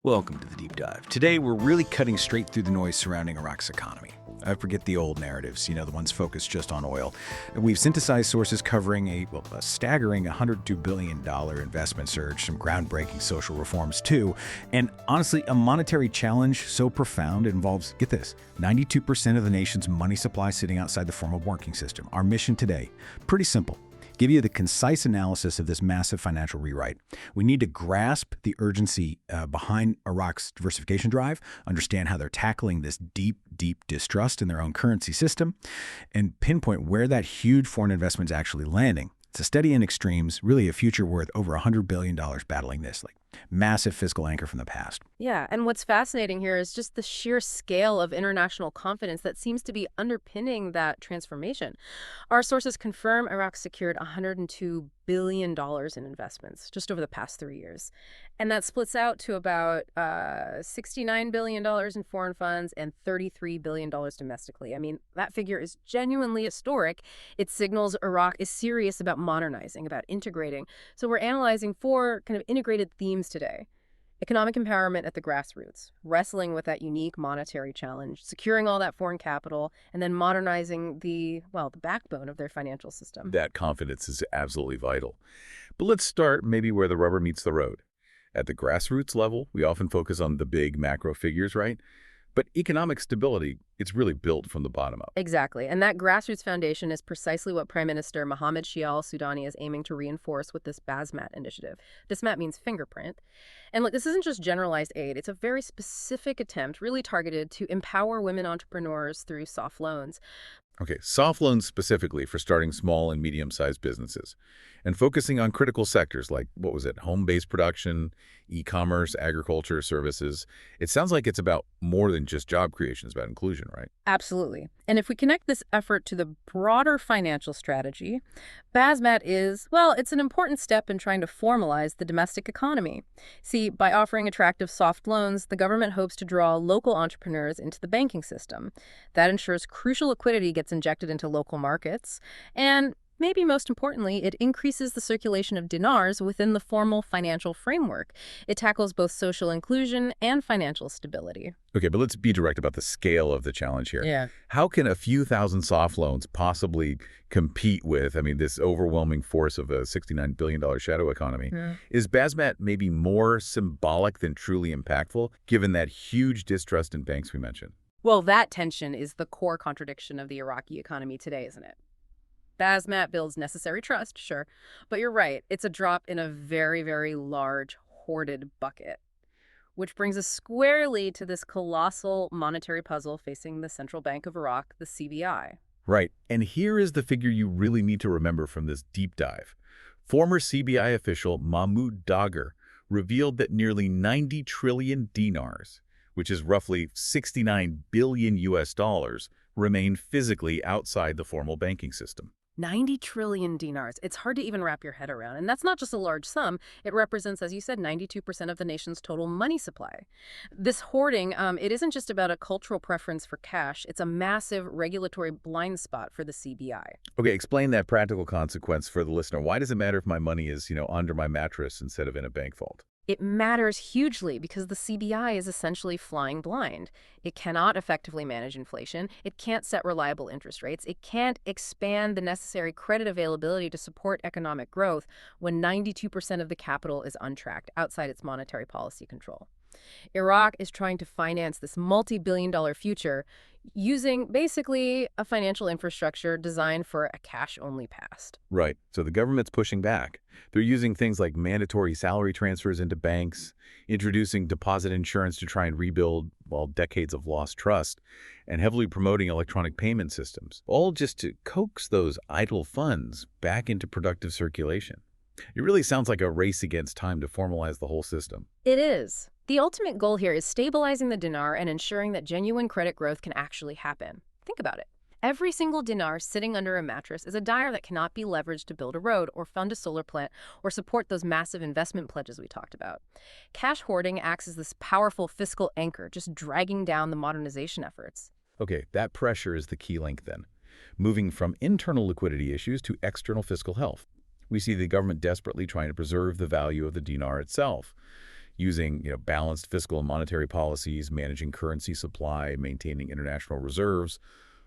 Welcome to the Deep Dive. Today, we're really cutting straight through the noise surrounding Iraq's economy. I forget the old narratives, the ones focused just on oil. We've synthesized sources covering a staggering $102 billion investment surge, some groundbreaking social reforms too, and honestly, a monetary challenge so profound it involves, get this, 92% of the nation's money supply sitting outside the formal banking system. Our mission today, pretty simple. Give you the concise analysis of this massive financial rewrite. We need to grasp the urgency behind Iraq's diversification drive, understand how they're tackling this deep distrust in their own currency system, and pinpoint where that huge foreign investment is actually landing. It's a study in extremes, really a future worth over $100 billion battling this, massive fiscal anchor from the past. Yeah, and what's fascinating here is just the sheer scale of international confidence that seems to be underpinning that transformation. Our sources confirm Iraq secured $102 billion in investments just over the past 3 years. And that splits out to about $69 billion in foreign funds and $33 billion domestically. I mean, that figure is genuinely historic. It signals Iraq is serious about modernizing, about integrating. So we're analyzing four kind of integrated themes today. Economic empowerment at the grassroots, wrestling with that unique monetary challenge, securing all that foreign capital, and then modernizing the backbone of their financial system. That confidence is absolutely vital. But let's start maybe where the rubber meets the road. At the grassroots level, we often focus on the big macro figures, right? But economic stability, it's really built from the bottom up. Exactly. And that grassroots foundation is precisely what Prime Minister Mohammed Shia al-Sudani is aiming to reinforce with this Basmat Initiative. Basmat means fingerprint. And look, this isn't just generalized aid. It's a very specific attempt, really targeted to empower women entrepreneurs through soft loans. Okay, soft loans specifically for starting small and medium-sized businesses and focusing on critical sectors like, home-based production, e-commerce, agriculture, services. It sounds like it's about more than just job creation. It's about inclusion, right? Absolutely. And if we connect this effort to the broader financial strategy, Basmat is, it's an important step in trying to formalize the domestic economy. See, by offering attractive soft loans, the government hopes to draw local entrepreneurs into the banking system. That ensures crucial liquidity gets injected into local markets, and maybe most importantly, it increases the circulation of dinars within the formal financial framework. It tackles both social inclusion and financial stability. Okay, but let's be direct about the scale of the challenge here. Yeah. How can a few thousand soft loans possibly compete with, this overwhelming force of a $69 billion shadow economy? Yeah. Is Basmat maybe more symbolic than truly impactful, given that huge distrust in banks we mentioned? Well, that tension is the core contradiction of the Iraqi economy today, isn't it? Basmat builds necessary trust, sure, but you're right. It's a drop in a very, very large, hoarded bucket, which brings us squarely to this colossal monetary puzzle facing the Central Bank of Iraq, the CBI. Right, and here is the figure you really need to remember from this deep dive. Former CBI official Mahmoud Dagher revealed that nearly 90 trillion dinars, which is roughly 69 billion US dollars, remain physically outside the formal banking system. 90 trillion dinars. It's hard to even wrap your head around. And that's not just a large sum. It represents, as you said, 92% of the nation's total money supply. This hoarding, it isn't just about a cultural preference for cash. It's a massive regulatory blind spot for the CBI. Okay, explain that practical consequence for the listener. Why does it matter if my money is, under my mattress instead of in a bank vault? It matters hugely because the CBI is essentially flying blind. It cannot effectively manage inflation. It can't set reliable interest rates. It can't expand the necessary credit availability to support economic growth when 92% of the capital is untracked outside its monetary policy control. Iraq is trying to finance this multi-billion-dollar future using basically a financial infrastructure designed for a cash-only past. Right. So the government's pushing back. They're using things like mandatory salary transfers into banks, introducing deposit insurance to try and rebuild, decades of lost trust, and heavily promoting electronic payment systems, all just to coax those idle funds back into productive circulation. It really sounds like a race against time to formalize the whole system. It is. The ultimate goal here is stabilizing the dinar and ensuring that genuine credit growth can actually happen. Think about it. Every single dinar sitting under a mattress is a dinar that cannot be leveraged to build a road or fund a solar plant or support those massive investment pledges we talked about. Cash hoarding acts as this powerful fiscal anchor, just dragging down the modernization efforts. Okay, that pressure is the key link then. Moving from internal liquidity issues to external fiscal health. We see the government desperately trying to preserve the value of the dinar itself. using balanced fiscal and monetary policies, managing currency supply, maintaining international reserves,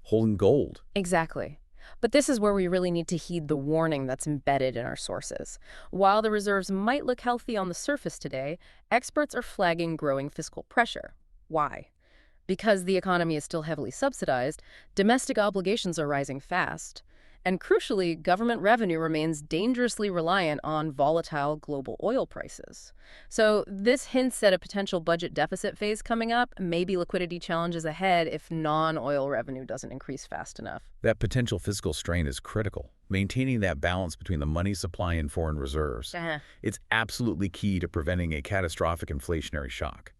holding gold. Exactly. But this is where we really need to heed the warning that's embedded in our sources. While the reserves might look healthy on the surface today, experts are flagging growing fiscal pressure. Why? Because the economy is still heavily subsidized, domestic obligations are rising fast. And crucially, government revenue remains dangerously reliant on volatile global oil prices. So this hints at a potential budget deficit phase coming up, maybe liquidity challenges ahead if non-oil revenue doesn't increase fast enough. That potential fiscal strain is critical. Maintaining that balance between the money supply and foreign reserves. It's absolutely key to preventing a catastrophic inflationary shock.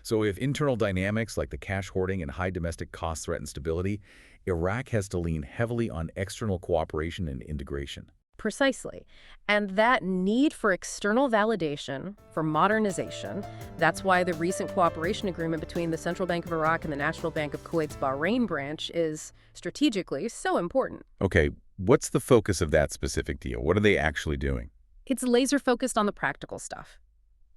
So if internal dynamics like the cash hoarding and high domestic costs threaten stability, Iraq has to lean heavily on external cooperation and integration. Precisely. And that need for external validation, for modernization, that's why the recent cooperation agreement between the Central Bank of Iraq and the National Bank of Kuwait's Bahrain branch is strategically so important. Okay, what's the focus of that specific deal? What are they actually doing? It's laser-focused on the practical stuff.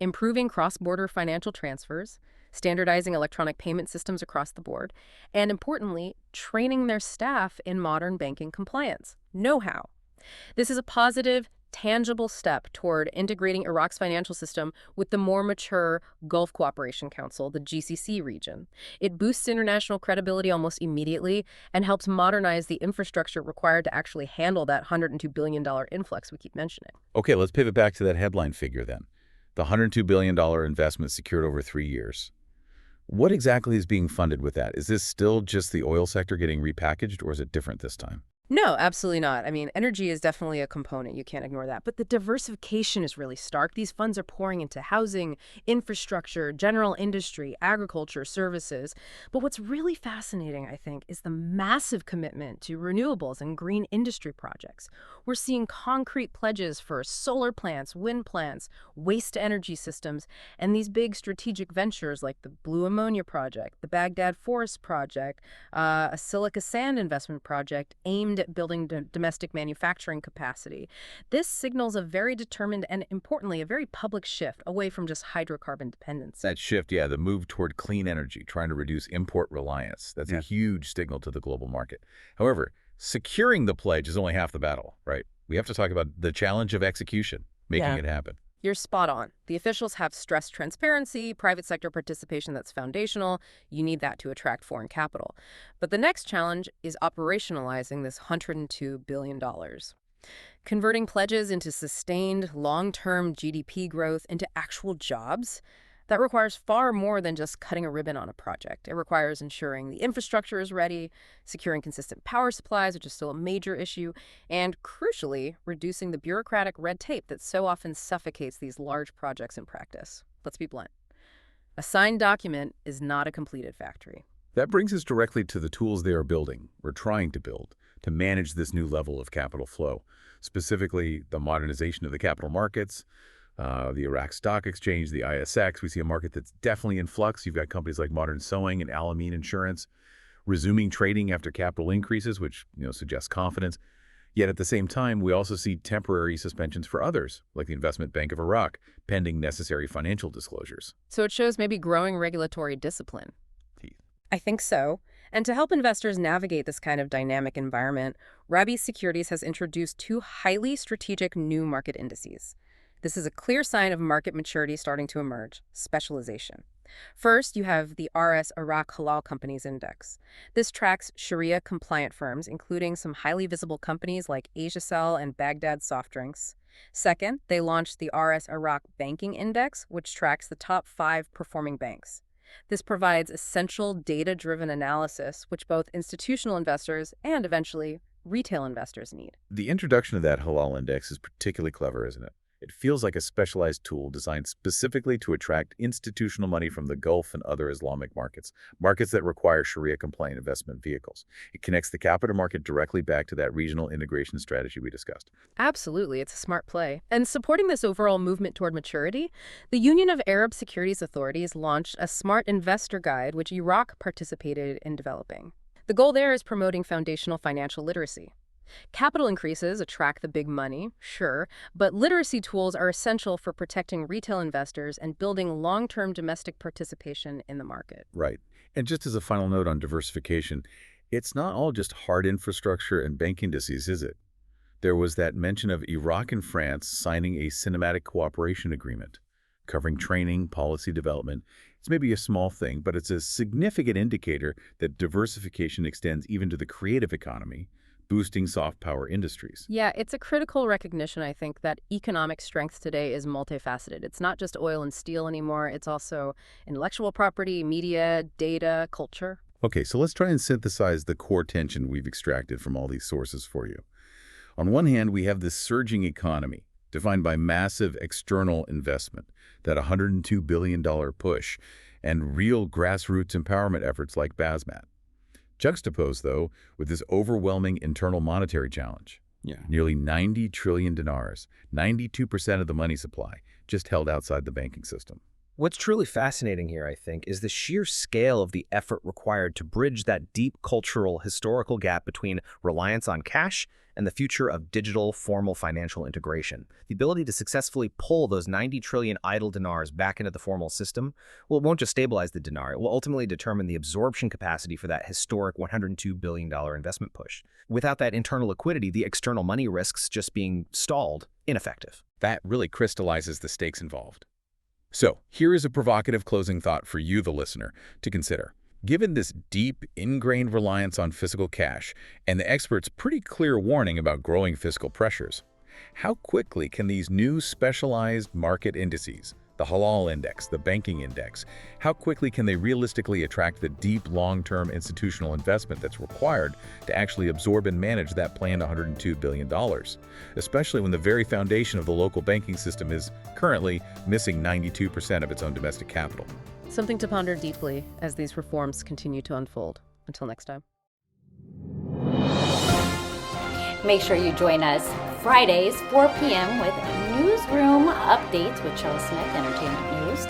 Improving cross-border financial transfers, standardizing electronic payment systems across the board, and importantly, training their staff in modern banking compliance, know-how. This is a positive, tangible step toward integrating Iraq's financial system with the more mature Gulf Cooperation Council, the GCC region. It boosts international credibility almost immediately and helps modernize the infrastructure required to actually handle that $102 billion influx we keep mentioning. Okay, let's pivot back to that headline figure then. The $102 billion investment secured over 3 years. What exactly is being funded with that? Is this still just the oil sector getting repackaged, or is it different this time? No, absolutely not. I mean, energy is definitely a component. You can't ignore that. But the diversification is really stark. These funds are pouring into housing, infrastructure, general industry, agriculture, services. But what's really fascinating, I think, is the massive commitment to renewables and green industry projects. We're seeing concrete pledges for solar plants, wind plants, waste-to-energy systems, and these big strategic ventures like the Blue Ammonia Project, the Baghdad Forest Project, a silica sand investment project aimed at building domestic manufacturing capacity. This signals a very determined and, importantly, a very public shift away from just hydrocarbon dependence. That shift, yeah, the move toward clean energy, trying to reduce import reliance. That's a huge signal to the global market. However, securing the pledge is only half the battle, right? We have to talk about the challenge of execution, making it happen. You're spot on. The officials have stressed transparency, private sector participation that's foundational. You need that to attract foreign capital. But the next challenge is operationalizing this $102 billion. Converting pledges into sustained long-term GDP growth into actual jobs, that requires far more than just cutting a ribbon on a project. It requires ensuring the infrastructure is ready, securing consistent power supplies, which is still a major issue, and crucially, reducing the bureaucratic red tape that so often suffocates these large projects in practice. Let's be blunt. A signed document is not a completed factory. That brings us directly to the tools they are building, or trying to build, to manage this new level of capital flow, specifically the modernization of the capital markets, the Iraq Stock Exchange, the ISX. We see a market that's definitely in flux. You've got companies like Modern Sewing and Alameen Insurance resuming trading after capital increases, which suggests confidence. Yet at the same time, we also see temporary suspensions for others, like the Investment Bank of Iraq, pending necessary financial disclosures. So it shows maybe growing regulatory discipline. I think so. And to help investors navigate this kind of dynamic environment, Rabi Securities has introduced 2 highly strategic new market indices. This is a clear sign of market maturity starting to emerge: specialization. First, you have the RS Iraq Halal Companies Index. This tracks Sharia-compliant firms, including some highly visible companies like AsiaCell and Baghdad Soft Drinks. Second, they launched the RS Iraq Banking Index, which tracks the top 5 performing banks. This provides essential data-driven analysis, which both institutional investors and, eventually, retail investors need. The introduction of that halal index is particularly clever, isn't it? It feels like a specialized tool designed specifically to attract institutional money from the Gulf and other Islamic markets, markets that require Sharia-compliant investment vehicles. It connects the capital market directly back to that regional integration strategy we discussed. Absolutely, it's a smart play. And supporting this overall movement toward maturity, the Union of Arab Securities Authorities launched a Smart Investor Guide, which Iraq participated in developing. The goal there is promoting foundational financial literacy. Capital increases attract the big money, sure, but literacy tools are essential for protecting retail investors and building long-term domestic participation in the market. Right. And just as a final note on diversification, it's not all just hard infrastructure and bank indices, is it? There was that mention of Iraq and France signing a cinematic cooperation agreement covering training, policy development. It's maybe a small thing, but it's a significant indicator that diversification extends even to the creative economy, boosting soft power industries. Yeah, it's a critical recognition, I think, that economic strength today is multifaceted. It's not just oil and steel anymore. It's also intellectual property, media, data, culture. Okay, so let's try and synthesize the core tension we've extracted from all these sources for you. On one hand, we have this surging economy, defined by massive external investment, that $102 billion push, and real grassroots empowerment efforts like Basmat. Juxtaposed, though, with this overwhelming internal monetary challenge. Nearly 90 trillion dinars, 92% of the money supply, just held outside the banking system. What's truly fascinating here, I think, is the sheer scale of the effort required to bridge that deep cultural, historical gap between reliance on cash and the future of digital, formal financial integration. The ability to successfully pull those 90 trillion idle dinars back into the formal system, well, it won't just stabilize the dinar, it will ultimately determine the absorption capacity for that historic $102 billion investment push. Without that internal liquidity, the external money risks just being stalled, ineffective. That really crystallizes the stakes involved. So, here is a provocative closing thought for you, the listener, to consider. Given this deep, ingrained reliance on physical cash and the experts' pretty clear warning about growing fiscal pressures, how quickly can these new specialized market indices, the halal index, the banking index, how quickly can they realistically attract the deep, long-term institutional investment that's required to actually absorb and manage that planned $102 billion, especially when the very foundation of the local banking system is currently missing 92% of its own domestic capital? Something to ponder deeply as these reforms continue to unfold. Until next time. Make sure you join us Fridays, 4 p.m. with Newsroom Updates with Chella Smith, Entertainment News,